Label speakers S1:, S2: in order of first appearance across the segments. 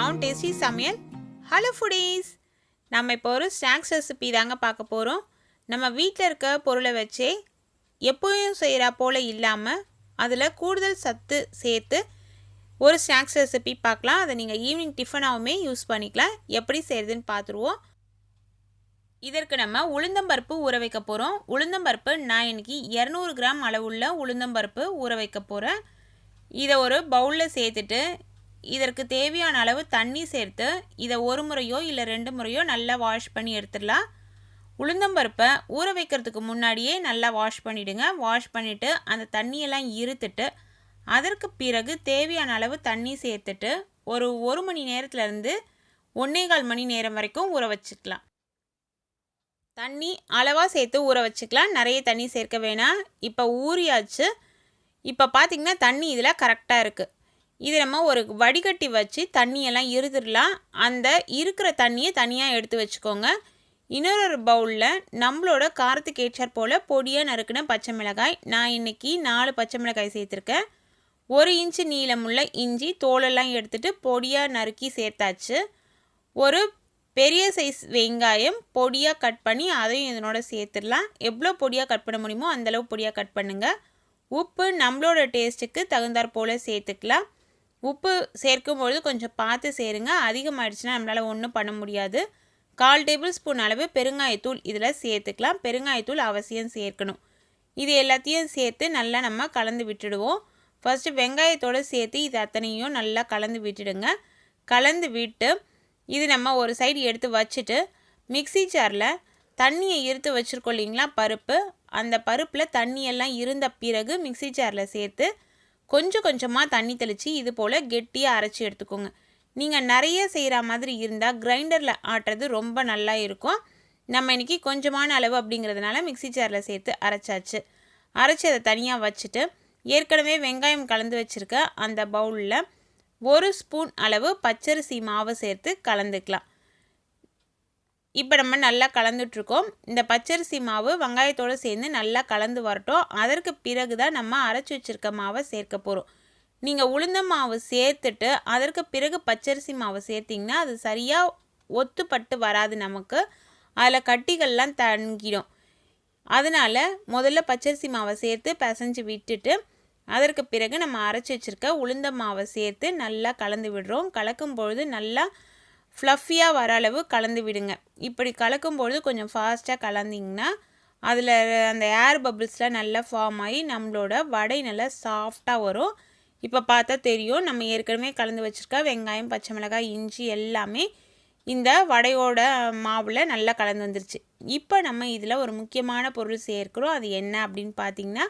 S1: நான் டேஸ்டி சமையல். Hello foodies, நம்ம இப்போ ஒரு ஸ்நாக்ஸ் ரெசிபி தாங்க பார்க்க போகிறோம். நம்ம வீட்டில் இருக்க பொருளை வச்சே எப்போயும் செய்கிற போல் இல்லாமல் அதில் கூடுதல் சத்து சேர்த்து ஒரு ஸ்நாக்ஸ் ரெசிபி பார்க்கலாம். அதை நீங்கள் ஈவினிங் டிஃபனாகவுமே யூஸ் பண்ணிக்கலாம். எப்படி செய்கிறதுன்னு பார்த்துருவோம். இதற்கு நம்ம உளுந்தம்பருப்பு ஊற வைக்க போகிறோம். உளுந்தம்பருப்பு நான் இன்றைக்கி 200 கிராம் அளவுள்ள உளுந்தம்பருப்பு ஊற வைக்க போகிறேன். இதை ஒரு பவுலில் சேர்த்துட்டு இதற்கு தேவையான அளவு தண்ணி சேர்த்து இதை ஒரு முறையோ இல்லை 2 முறையோ நல்லா வாஷ் பண்ணி எடுத்துடலாம். உளுந்தம்பருப்பை ஊற வைக்கிறதுக்கு முன்னாடியே நல்லா வாஷ் பண்ணிவிடுங்க. வாஷ் பண்ணிவிட்டு அந்த தண்ணியெல்லாம் இருத்துட்டு அதற்கு பிறகு தேவையான அளவு தண்ணி சேர்த்துட்டு ஒரு மணி நேரத்துலேருந்து 1.25 மணி நேரம் வரைக்கும் ஊற வச்சுக்கலாம். தண்ணி அளவாக சேர்த்து ஊற வச்சுக்கலாம், நிறைய தண்ணி சேர்க்க வேணாம். இப்போ ஊறியாச்சு. இப்போ பார்த்திங்கன்னா தண்ணி இதில் கரெக்டாக இருக்குது. இது நம்ம ஒரு வடிகட்டி வச்சு தண்ணியெல்லாம் இருந்துடலாம். அந்த இருக்கிற தண்ணியை தனியாக எடுத்து வச்சுக்கோங்க. இன்னொரு பவுலில் நம்மளோட காரத்துக்கு ஏற்றாற் போல் பொடியாக நறுக்கின பச்சை மிளகாய், நான் இன்றைக்கி 4 பச்சை மிளகாய் சேர்த்துருக்கேன். 1 இன்ச்சு நீளமுள்ள இஞ்சி தோலெல்லாம் எடுத்துகிட்டு பொடியாக நறுக்கி சேர்த்தாச்சு. ஒரு பெரிய சைஸ் வெங்காயம் பொடியாக கட் பண்ணி அதையும் இதனோட சேர்த்துடலாம். எவ்வளோ பொடியாக கட் பண்ண முடியுமோ அந்தளவு பொடியாக கட் பண்ணுங்கள். உப்பு நம்மளோட டேஸ்ட்டுக்கு தகுந்தாற் போல் சேர்த்துக்கலாம். உப்பு சேர்க்கும்பொழுது கொஞ்சம் பார்த்து சேருங்க, அதிகமாகிடுச்சுன்னா நம்மளால் ஒன்றும் பண்ண முடியாது. 1/4 டேபிள் ஸ்பூன் அளவு பெருங்காயத்தூள் இதில் சேர்த்துக்கலாம். பெருங்காயத்தூள் அவசியம் சேர்க்கணும். இது எல்லாத்தையும் சேர்த்து நல்லா நம்ம கலந்து விட்டுடுவோம். ஃபஸ்ட்டு வெங்காயத்தோடு சேர்த்து இது அத்தனையும் நல்லா கலந்து விட்டுடுங்க. கலந்து விட்டு இது நம்ம ஒரு சைடு எடுத்து வச்சுட்டு மிக்ஸி ஜாரில் தண்ணியை இருத்து வச்சுருக்கோம் இல்லைங்களா பருப்பு, அந்த பருப்பில் தண்ணியெல்லாம் இருந்த பிறகு மிக்ஸி ஜாரில் சேர்த்து கொஞ்சம் கொஞ்சமாக தண்ணி தெளித்து இது போல் கெட்டியாக அரைச்சி எடுத்துக்கோங்க. நீங்கள் நிறைய செய்கிற மாதிரி இருந்தால் கிரைண்டரில் ஆட்டுறது ரொம்ப நல்லா இருக்கும். நம்ம இன்றைக்கி கொஞ்சமான அளவு அப்படிங்கிறதுனால மிக்ஸி ஜாரில் சேர்த்து அரைச்சாச்சு. அரைச்சி அதை தனியாக வச்சுட்டு ஏற்கனவே வெங்காயம் கலந்து வச்சுருக்க அந்த பவுலில் 1 ஸ்பூன் அளவு பச்சரிசி மாவு சேர்த்து கலந்துக்கலாம். இப்போ நம்ம நல்லா கலந்துட்ருக்கோம். இந்த பச்சரிசி மாவு வெங்காயத்தோடு சேர்ந்து நல்லா கலந்து வரட்டும். அதற்கு பிறகு தான் நம்ம அரைச்சி வச்சுருக்க மாவை சேர்க்க போகிறோம். நீங்கள் உளுந்த மாவு சேர்த்துட்டு அதற்கு பிறகு பச்சரிசி மாவு சேர்த்திங்கன்னா அது சரியாக ஒத்துப்பட்டு வராது, நமக்கு அதில் கட்டிகள்லாம் தங்கிடும். அதனால் முதல்ல பச்சரிசி மாவை சேர்த்து பிசைஞ்சு விட்டுட்டு அதற்கு பிறகு நம்ம அரைச்சி வச்சுருக்க உளுந்த மாவை சேர்த்து நல்லா கலந்து விடுறோம். கலக்கும் பொழுது நல்லா ஃப்ளஃபியாக வர அளவு கலந்து விடுங்க. இப்படி கலக்கும்பொழுது கொஞ்சம் ஃபாஸ்ட்டாக கலந்திங்கன்னா அதில் அந்த ஏர் பபிள்ஸ்லாம் நல்லா ஃபார்ம் ஆகி நம்மளோட வடை நல்லா சாஃப்டாக வரும். இப்போ பார்த்தா தெரியும், நம்ம ஏற்கனவே கலந்து வச்சுருக்க வெங்காயம் பச்சை மிளகாய் இஞ்சி எல்லாமே இந்த வடையோட மாவில் நல்லா கலந்து வந்துருச்சு. இப்போ நம்ம இதில் ஒரு முக்கியமான பொருள் சேர்க்கிறோம். அது என்ன அப்படின்னு பார்த்திங்கன்னா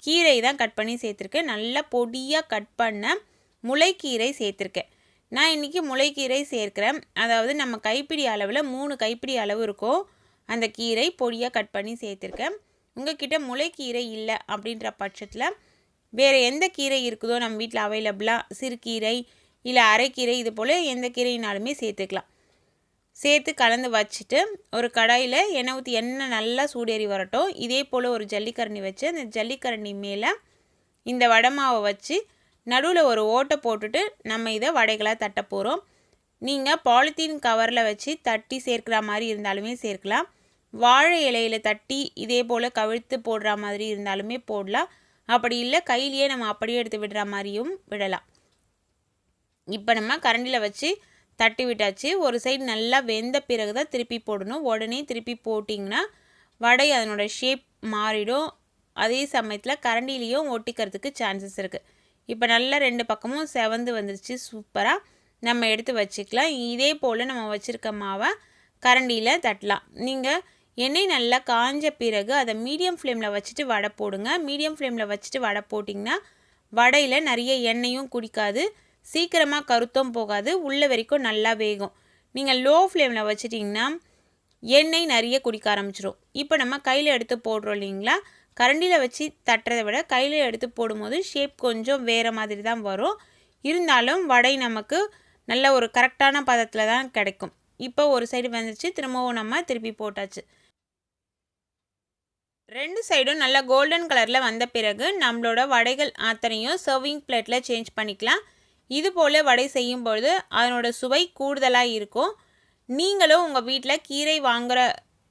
S1: கீரை தான் கட் பண்ணி சேர்த்துருக்கேன். நல்லா பொடியாக கட் பண்ண முளைக்கீரை சேர்த்துருக்கேன். நான் இன்றைக்கி முளைக்கீரை சேர்க்குறேன். அதாவது நம்ம கைப்பிடி அளவில் 3 கைப்பிடி அளவு இருக்கும் அந்த கீரை பொடியாக கட் பண்ணி சேர்த்துருக்கேன். உங்கள்கிட்ட முளைக்கீரை இல்லை அப்படின்ற பட்சத்தில் வேறு எந்த கீரை இருக்குதோ நம்ம வீட்டில் அவைலபிளாக சிறுகீரை இல்லை அரைக்கீரை இது போல் எந்த கீரைனாலுமே சேர்த்துக்கலாம். சேர்த்து கலந்து வச்சுட்டு ஒரு கடாயில் எண்ணெய் ஊற்றி எண்ணெய் நல்லா சூடேறி வரட்டும். இதே போல் ஒரு ஜல்லிக்கரண்டி வச்சு அந்த ஜல்லிக்கரண்டி மேலே இந்த வடை மாவை வச்சு நடுவில் ஒரு ஓட்டை போட்டுட்டு நம்ம இதை வடைகளாக தட்ட போகிறோம். நீங்கள் பாலித்தீன் கவரில் வச்சு தட்டி சேர்க்குற மாதிரி இருந்தாலுமே சேர்க்கலாம். வாழை இலையில் தட்டி இதே போல் கவிழ்த்து போடுற மாதிரி இருந்தாலுமே போடலாம். அப்படி இல்லை கையிலேயே நம்ம அப்படியே எடுத்து விடுற மாதிரியும் விடலாம். இப்போ நம்ம கரண்டியில் வச்சு தட்டி விட்டாச்சு. ஒரு சைடு நல்லா வெந்த பிறகு தான் திருப்பி போடணும். உடனே திருப்பி போட்டிங்கன்னா வடை அதனோட ஷேப் மாறிடும். அதே சமயத்தில் கரண்டிலையும் ஒட்டிக்கிறதுக்கு சான்சஸ் இருக்குது. இப்போ நல்லா 2 பக்கமும் செவந்து வந்துருச்சு. சூப்பராக நம்ம எடுத்து வச்சுக்கலாம். இதே போல் நம்ம வச்சுருக்க மாவை கரண்டியில் தட்டலாம். நீங்கள் எண்ணெய் நல்லா காஞ்ச பிறகு அதை மீடியம் ஃப்ளேமில் வச்சுட்டு வடை போடுங்க. மீடியம் ஃப்ளேமில் வச்சுட்டு வடை போட்டிங்கன்னா வடையில் நிறைய எண்ணெயும் குடிக்காது, சீக்கிரமாக கருத்தும் போகாது, உள்ள வரைக்கும் நல்லா வேகும். நீங்கள் லோ ஃப்ளேமில் வச்சிட்டிங்கன்னா எண்ணெய் நிறைய குடிக்க ஆரம்பிச்சிடும். இப்போ நம்ம கையில் எடுத்து போடுறோம் இல்லைங்களா, கரண்டியில் வச்சு தட்டுறதை விட கையில் எடுத்து போடும்போது ஷேப் கொஞ்சம் வேறு மாதிரி தான் வரும். இருந்தாலும் வடை நமக்கு நல்ல ஒரு கரெக்டான பதத்தில் தான் கிடைக்கும். இப்போ ஒரு சைடு வந்துச்சு, திரும்பவும் நம்ம திருப்பி போட்டாச்சு. 2 சைடும் நல்லா கோல்டன் கலரில் வந்த பிறகு நம்மளோட வடைகள் அத்தனையும் சர்விங் பிளேட்டில் சேஞ்ச் பண்ணிக்கலாம். இது போல் வடை செய்யும் பொழுது அதனோட சுவை கூடுதலாக இருக்கும். நீங்களும் உங்கள் வீட்டில் கீரை வாங்குகிற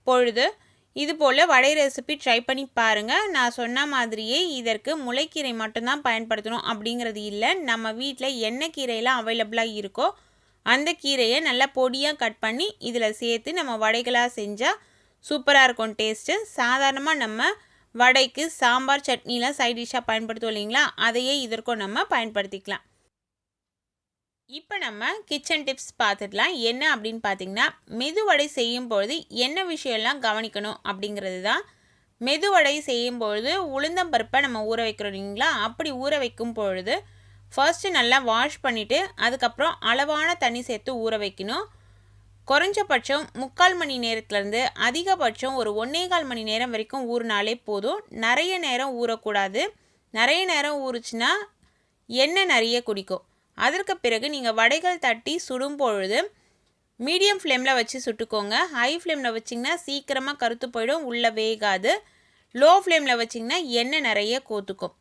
S1: பொழுது இது போல் வடை ரெசிபி ட்ரை பண்ணி பாருங்கள். நான் சொன்ன மாதிரியே இதற்கு முளைக்கீரை மட்டும்தான் பயன்படுத்தணும் அப்படிங்கிறது இல்லை. நம்ம வீட்டில் என்ன கீரையெல்லாம் அவைலபிளாக இருக்கோ அந்த கீரையை நல்லா பொடியாக கட் பண்ணி இதில் சேர்த்து நம்ம வடைகளாக செஞ்சால் சூப்பராக இருக்கும் டேஸ்ட்டு. சாதாரணமாக நம்ம வடைக்கு சாம்பார் சட்னிலாம் சைட் டிஷ்ஷாக பயன்படுத்துவோம் இல்லைங்களா, அதையே இதற்கும் நம்ம பயன்படுத்திக்கலாம். இப்போ நம்ம கிச்சன் டிப்ஸ் பார்த்துக்கலாம். என்ன அப்படின்னு பார்த்தீங்கன்னா, மெதுவடை செய்யும்பொழுது என்ன விஷயம்லாம் கவனிக்கணும் அப்படிங்கிறது தான். மெதுவடை செய்யும்பொழுது உளுந்தம்பருப்பை நம்ம ஊற வைக்கிறோம் இல்லைங்களா, அப்படி ஊற வைக்கும் பொழுது ஃபர்ஸ்ட்டு நல்லா வாஷ் பண்ணிவிட்டு அதுக்கப்புறம் அளவான தண்ணி சேர்த்து ஊற வைக்கணும். குறைஞ்சபட்சம் 3/4 மணி நேரத்துலேருந்து அதிகபட்சம் ஒரு 1.25 மணி நேரம் வரைக்கும் ஊறினாலே போதும். நிறைய நேரம் ஊறக்கூடாது. நிறைய நேரம் ஊறுச்சுன்னா எண்ணெய் நிறைய குடிக்கும். அதற்கு பிறகு நீங்கள் வடைகள் தட்டி சுடும் பொழுது மீடியம் ஃப்ளேமில் வச்சு சுட்டுக்கோங்க. ஹை ஃப்ளேமில் வச்சிங்கன்னா சீக்கிரமாக கருத்து போயிடும், உள்ளே வேகாது. லோ ஃப்ளேமில் வச்சிங்கன்னா எண்ணெய் நிறைய கோத்துக்கும்.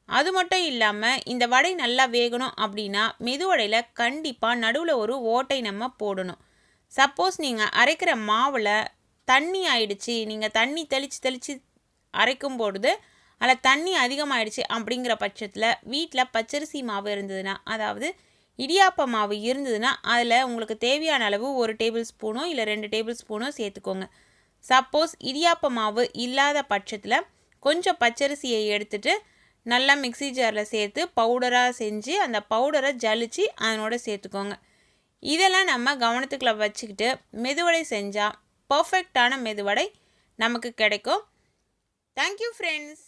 S1: அது மட்டும் இல்லாமல் இந்த வடை நல்லா வேகணும் அப்படின்னா மெதுவடையில் கண்டிப்பாக நடுவில் ஒரு ஓட்டை நம்ம போடணும். சப்போஸ் நீங்கள் அரைக்கிற மாவில் தண்ணி ஆயிடுச்சு, நீங்கள் தண்ணி தெளித்து அரைக்கும் பொழுது அதில் தண்ணி அதிகமாகிடுச்சு அப்படிங்கிற பட்சத்தில் வீட்டில் பச்சரிசி மாவு இருந்ததுன்னா, அதாவது இடியாப்ப மாவு இருந்ததுன்னா அதில் உங்களுக்கு தேவையான அளவு 1 டேபிள் ஸ்பூனோ இல்லை 2 டேபிள் ஸ்பூனோ சேர்த்துக்கோங்க. சப்போஸ் இடியாப்ப மாவு இல்லாத பட்சத்தில் கொஞ்சம் பச்சரிசியை எடுத்துகிட்டு நல்லா மிக்ஸி ஜாரில் சேர்த்து பவுடராக செஞ்சு அந்த பவுடரை ஜலிச்சு அதனோட சேர்த்துக்கோங்க. இதெல்லாம் நம்ம கவனத்துக்குள்ள வச்சுக்கிட்டு மெதுவடை செஞ்சால் பர்ஃபெக்டான மெதுவடை நமக்கு கிடைக்கும். Thank you friends.